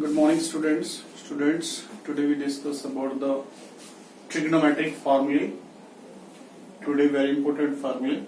Good morning, students. Today we discuss about the trigonometric formulae. Today, very important formula.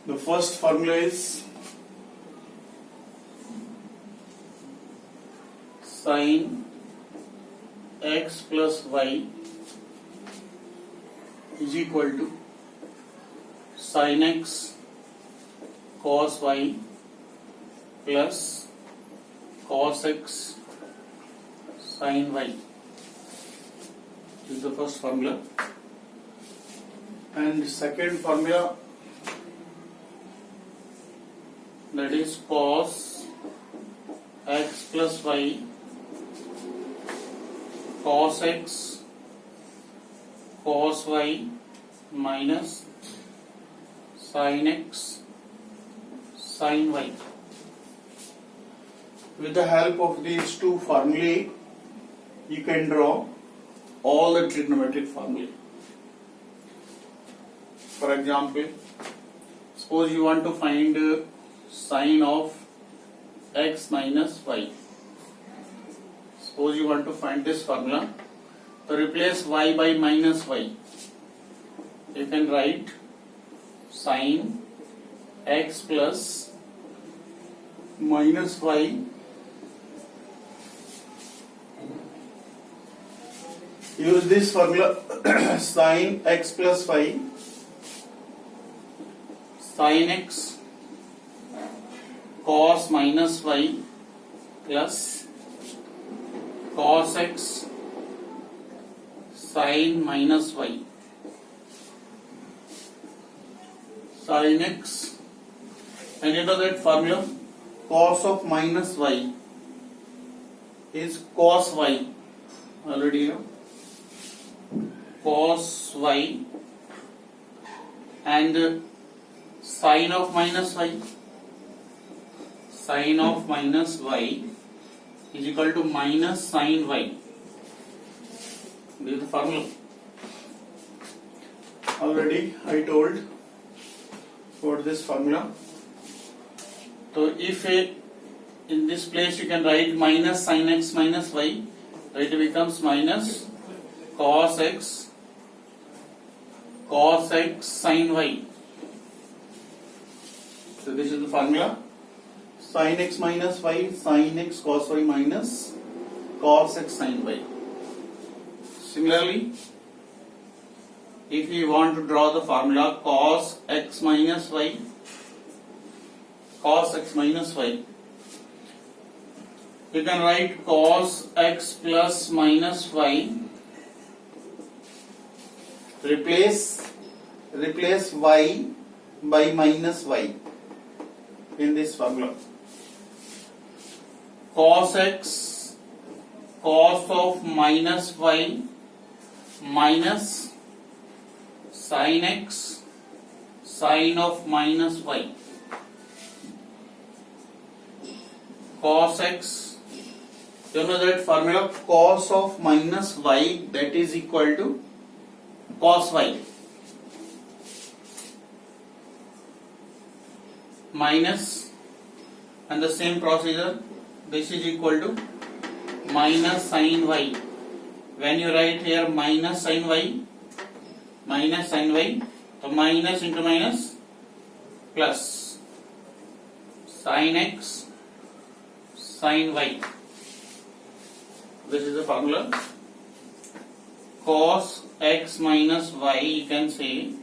The first formula is sin x plus y is equal to sin x cos y plus cos x sin y. This is the first formula. And second formula, that is cos x plus y cos x cos y minus sin x sin y. With the help of these two formulae, you can draw all the trigonometric formulae. For example, suppose you want to find sine of x minus y. Suppose you want to find this formula, to replace y by minus y, you can write sine x plus minus y use this formula sin x plus y sin x cos minus y plus cos x sin minus y sin x, and you know that formula cos of minus y is cos y, already you know, cos y, and sine of minus y is equal to minus sine y. This is the formula. Already I told about this formula. So if in this place you can write minus sin x minus y, so it becomes minus cos x sin y. So this is the formula, sin x minus y sin x cos y minus cos x sin y. Similarly, if you want to draw the formula cos x minus y, you can write cos x plus minus y, replace y by minus y in this formula. Cos x cos of minus y minus sin x sin of minus y. Cos x, you know that formula cos of minus y, that is equal to cos y minus, and the same procedure, this is equal to minus sin y. When you write here minus sin y, so minus into minus plus sin x sin y. This is the formula. Cos x minus y, you can say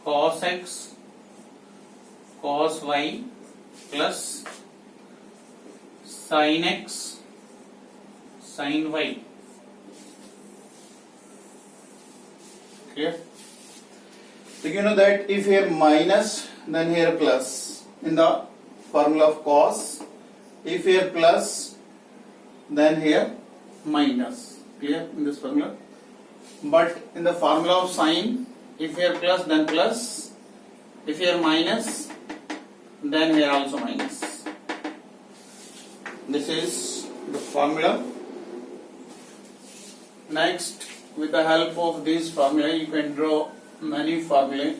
cos x cos y plus sin x sin y. Clear? So you know that if here minus, then here plus in the formula of cos. If here plus, then here minus. Clear in this formula? But in the formula of sine, if here plus, then plus. If here minus, then here also minus. This is the formula. Next, with the help of this formula, you can draw many formulae.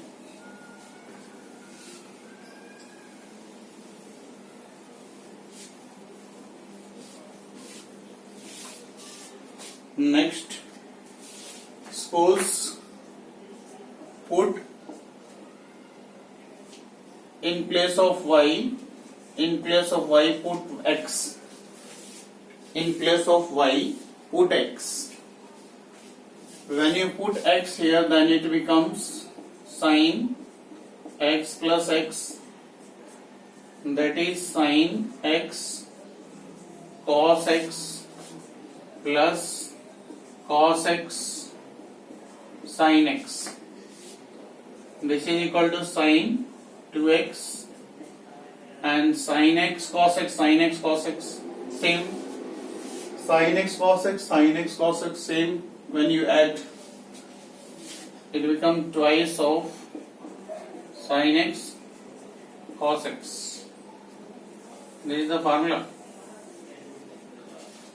Next, suppose put in place of y put x. In place of y put x. When you put x here, then it becomes sin x plus x, that is sin x cos x plus cos x sin x. This is equal to sin 2x and sin x cos x, sin x cos x, same. Sin x cos x, sin x cos x, same. When you add, it becomes twice of sin x cos x. This is the formula.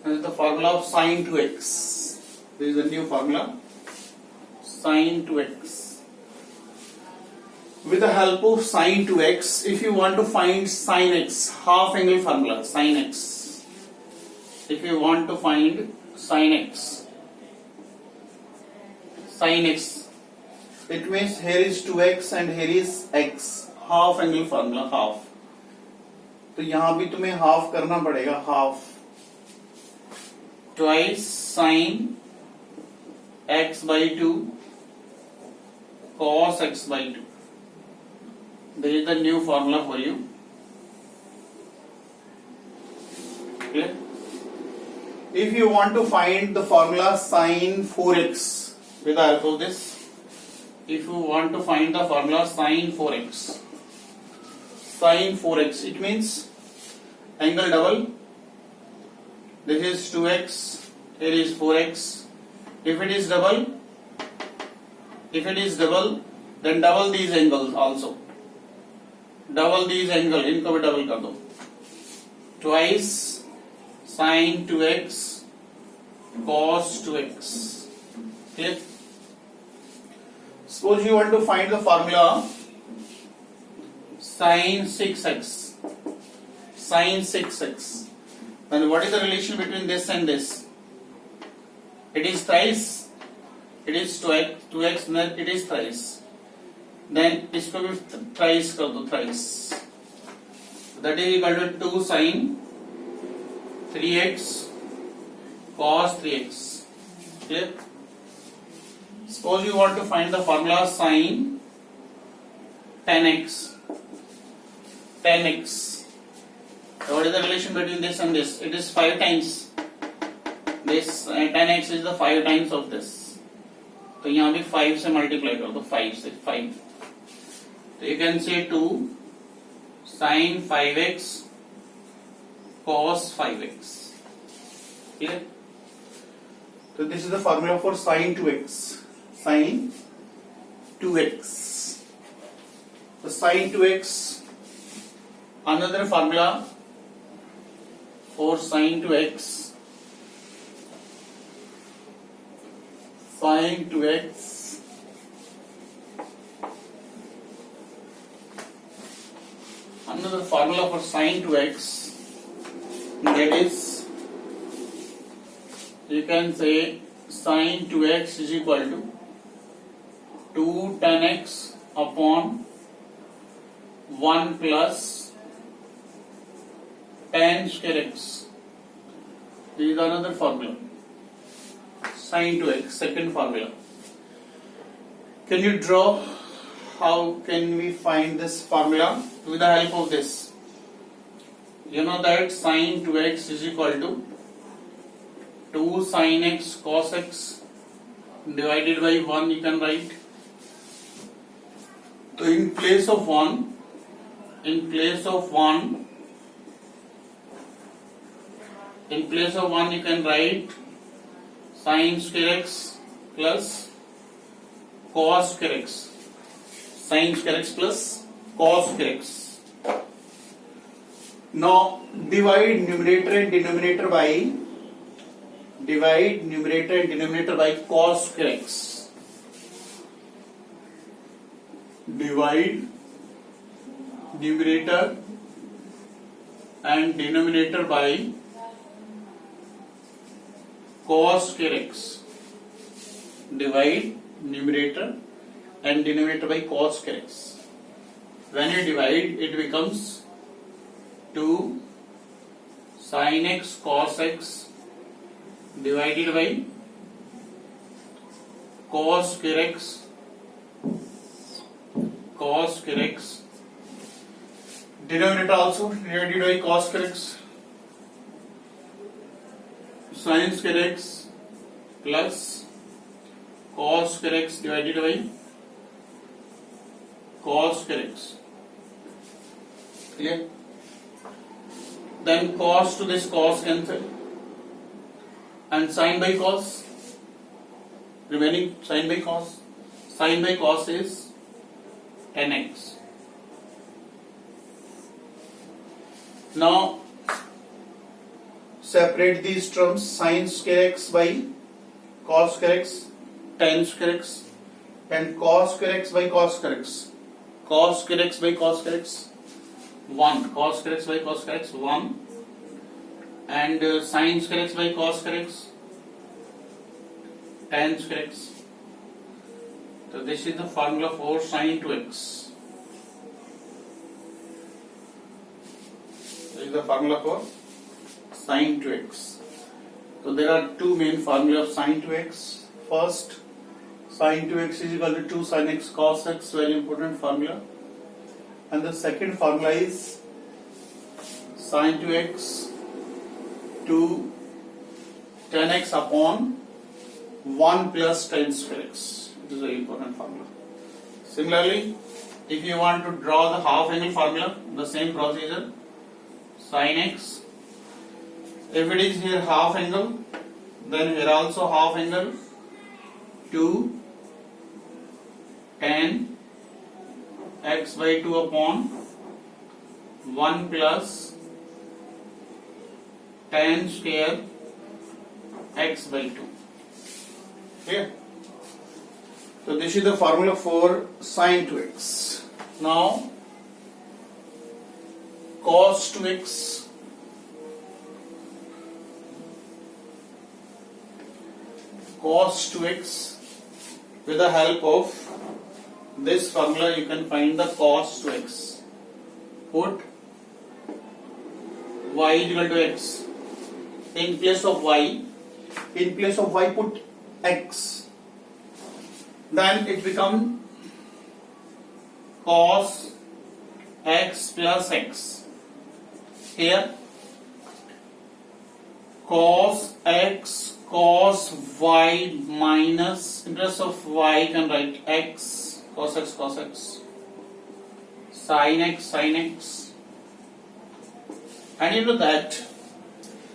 This is the formula of sin 2x. This is the new formula, sin 2x. With the help of sin 2x, if you want to find sin x, half angle formula, sin x. If you want to find sin x, it means here is 2x and here is x, half angle formula, half. तो यहां भी तुम्हें half करना पड़ेगा, half, twice sin x by 2 cos x by 2. This is the new formula for you. Clear? If you want to find the formula sin 4x, with the help of this, if you want to find the formula sin 4x, it means angle double. This is 2x, here is 4x. If it is double, then double these angles also. Double these angles, इनको भी double कर दो. Twice sin 2x cos 2x. Clear? Suppose you want to find the formula sin 6x. Then what is the relation between this and this? It is thrice. It is 2x, then it is thrice. Then इसको भी thrice कर दो, thrice. That is equal to 2 sin 3x cos 3x. Clear? Suppose you want to find the formula sin 10x. What is the relation between this and this? It is 5 times. This 10x is the 5 times of this. तो यहाँ भी 5 से multiply कर दो, 5 से 5. तो you can say 2 sin 5x cos 5x. Clear? So this is the formula for sin 2x. Sin 2x. So sin 2x. Another formula for sin 2x. Sin 2x. Another formula for sin 2x, that is, you can say sin 2x is equal to 2 tan x upon 1 plus tan square x. This is another formula. Sin 2x, second formula. Can you draw? How can we find this formula? With the help of this. You know that sin 2x is equal to 2 sin x cos x divided by 1, you can write. So in place of 1, you can write sin square x plus cos square x. Sin square x plus cos square x. Now divide numerator and denominator by cos square x. Divide numerator and denominator by cos square x. Divide numerator and denominator by cos square x. When you divide, it becomes 2 sin x cos x divided by cos square x denominator also divided by cos square x sin square x plus cos square x divided by cos square x. Clear? Then cos to this cos cancel and sin by cos, remaining sin by cos. Sin by cos is 10x. Now separate these terms, sin square x by cos square x, tan square x, and cos square x by cos square x. Cos square x by cos square x 1, cos square x by cos square x 1, and sin square x by cos square x tan square x. So this is the formula for sin 2x. This is the formula for sin 2x. So there are two main formula of sin 2x. First, sin 2x is equal to 2 sin x cos x, very important formula. And the second formula is sin 2x to tan x upon 1 plus tan square x. It is a very important formula. Similarly, if you want to draw the half angle formula, the same procedure, sin x, if it is here half angle, then here also half angle, 2 tan x by 2 upon 1 plus tan square x by 2. Okay. So this is the formula for sin 2x. Now cos 2x. Cos 2x, with the help of this formula you can find the cos 2x. Put y is equal to x. In place of y put x. Then it becomes cos x plus x. Here cos x cos y minus, in place of y you can write x cos x sin x, and into that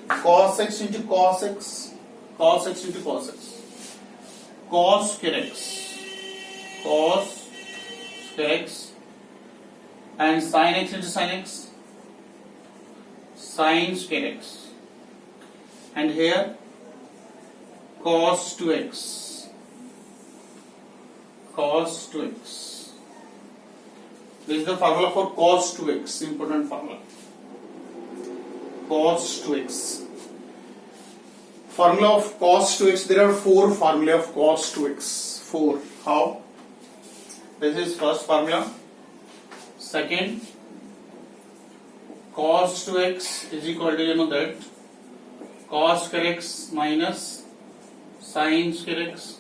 cos x into cos x cos square x and sin x into sin x sin square x, and here cos 2x. This is the formula for cos 2x, important formula. Cos 2x. Formula of cos 2x, there are 4 formula of cos 2x. 4. How? This is first formula. Second, cos 2x is equal to, you know that, cos square x minus sin square x.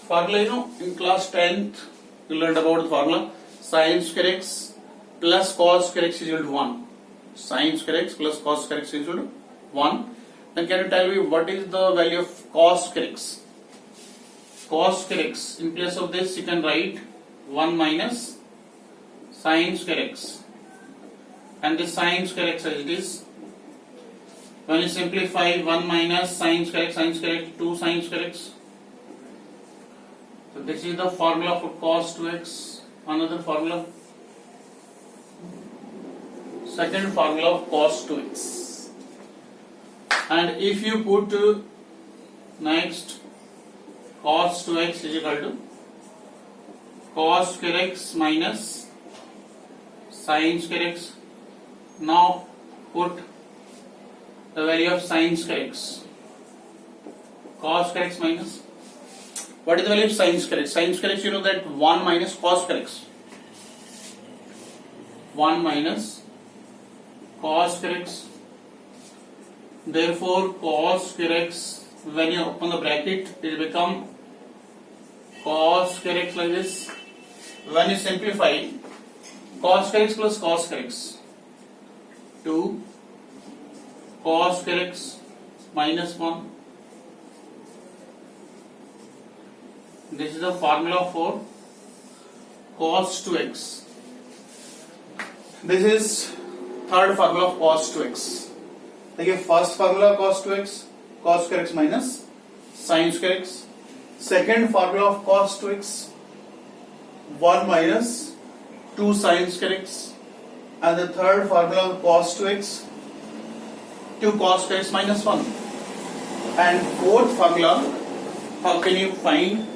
Formula, you know, in class 10th you learned about the formula. Sin square x plus cos square x is equal to 1. Sin square x plus cos square x is equal to 1. Then can you tell me what is the value of cos square x? Cos square x, in place of this you can write 1 minus sin square x, and this sin square x as it is. When you simplify, 1 minus sin square x, 2 sin square x. So this is the formula for cos 2x. Another formula, second formula of cos 2x. And if you put next cos 2x is equal to cos square x minus sin square x. Now put the value of sin square x. cos square x minus. What is the value of sin square x? Sin square x, you know that 1 minus cos square x. 1 minus cos square x. Therefore, cos square x, when you open the bracket, it will become cos square x like this. When you simplify, cos square x plus cos square x, 2 cos square x minus 1. This is the formula for cos 2x. This is third formula of cos 2x. देखिए first formula cos 2x, cos square x minus sin square x. Second formula of cos 2x, 1 minus 2 sin square x. And the third formula of cos 2x, 2 cos square x minus 1. And fourth formula, how can you find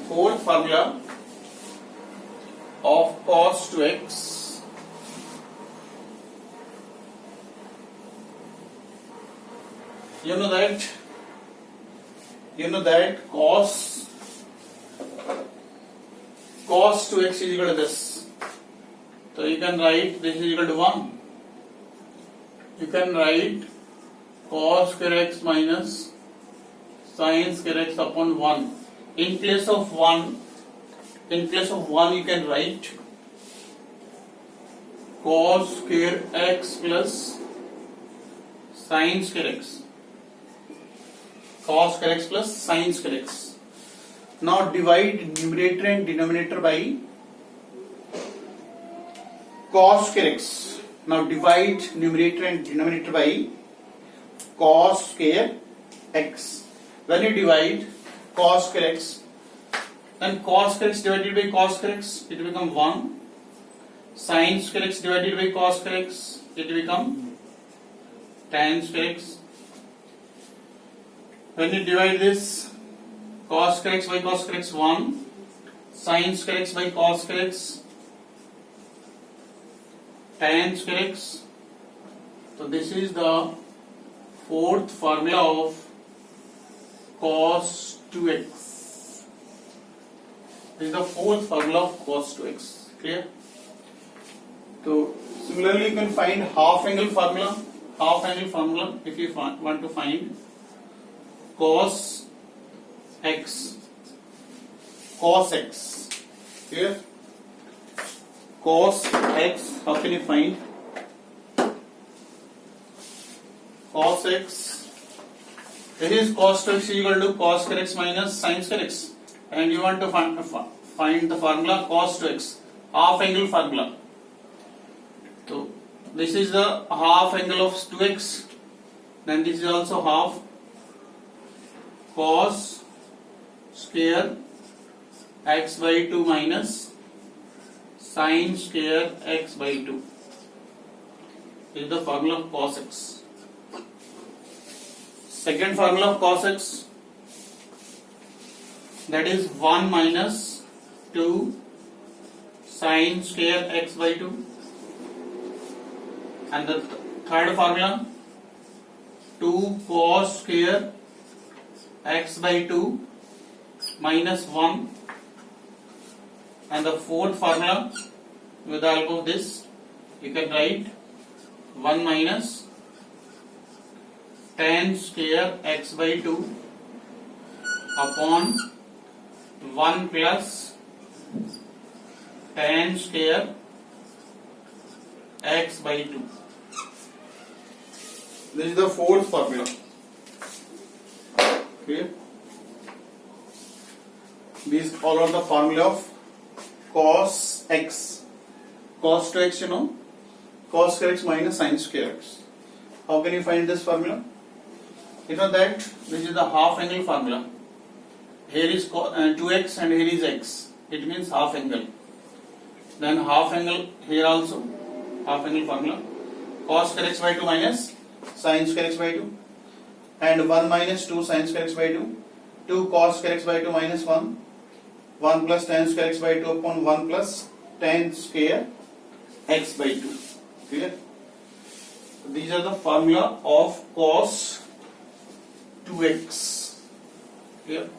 fourth formula of cos 2x? You know that cos 2x is equal to this. So you can write this is equal to 1. You can write cos square x minus sin square x upon 1. In place of 1 you can write cos square x plus sin square x. Cos square x plus sin square x. Now divide numerator and denominator by cos square x. Now divide numerator and denominator by cos square x. When you divide cos square x, then cos square x divided by cos square x, it will become 1. Sin square x divided by cos square x, it will become tan square x. When you divide this, cos square x by cos square x 1, sin square x by cos square x, tan square x. So this is the fourth formula of cos 2x. This is the fourth formula of cos 2x. Clear? So similarly, you can find half angle formula. Half angle formula, if you want to find cos x. Clear? Cos x, how can you find? Cos x, this is cos 2x is equal to cos square x minus sin square x. And you want to find the formula cos 2x, half angle formula. So this is the half angle of 2x, then this is also half cos square x by 2 minus sin square x by 2. This is the formula of cos x. Second formula of cos x, that is 1 minus 2 sin square x by 2. And the third formula, 2 cos square x by 2 minus 1. And the fourth formula, with the help of this, you can write 1 minus tan square x by 2 upon 1 plus tan square x by 2. This is the fourth formula. Okay. These all are the formula of cos x. Cos 2x, you know, cos square x minus sin square x. How can you find this formula? You know that this is the half angle formula. Here is 2x and here is x. It means half angle. Then half angle here also, half angle formula. Cos square x by 2 minus sin square x by 2. And 1 minus 2 sin square x by 2. 2 cos square x by 2 minus 1. 1 plus tan square x by 2 upon 1 plus tan square x by 2. Clear? These are the formula of cos 2x. Clear?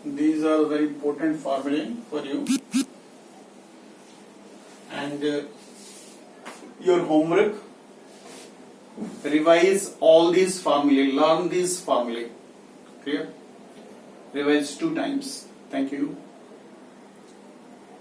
These are very important formulae for you. And your homework, revise all these formulae, learn these formulae. Clear? Revise 2 times. Thank you.